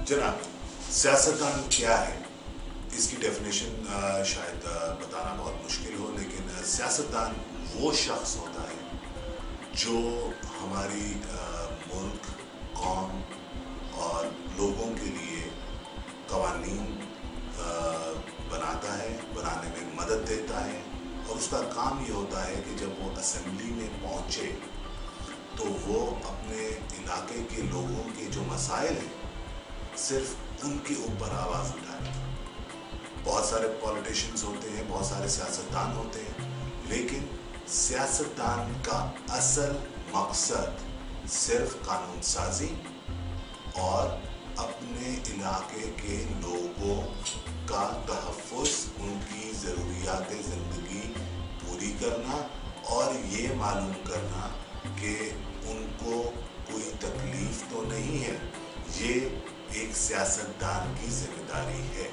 जनाब, सियासतदान क्या है? इसकी डेफिनेशन शायद बताना बहुत मुश्किल हो, लेकिन सियासतदान वो शख्स होता है जो हमारी मुल्क, कौम और लोगों के लिए कवानीन बनाता है, बनाने में मदद देता है। और उसका काम ये होता है कि जब वो असेंबली में पहुंचे तो वो अपने इलाके के लोगों के जो मसाइल हैं सिर्फ उनके ऊपर आवाज़ उठाए। बहुत सारे पॉलिटिशियंस होते हैं, बहुत सारे सियासतदान होते हैं, लेकिन सियासतदान का असल मकसद सिर्फ कानून साजी और अपने इलाके के लोगों का तहफ़्फ़ुज़, उनकी ज़रूरियात ज़िंदगी पूरी करना और ये मालूम करना कि उनको कोई तकलीफ़ तो नहीं है। ये एक सियासतदान की जिम्मेदारी है।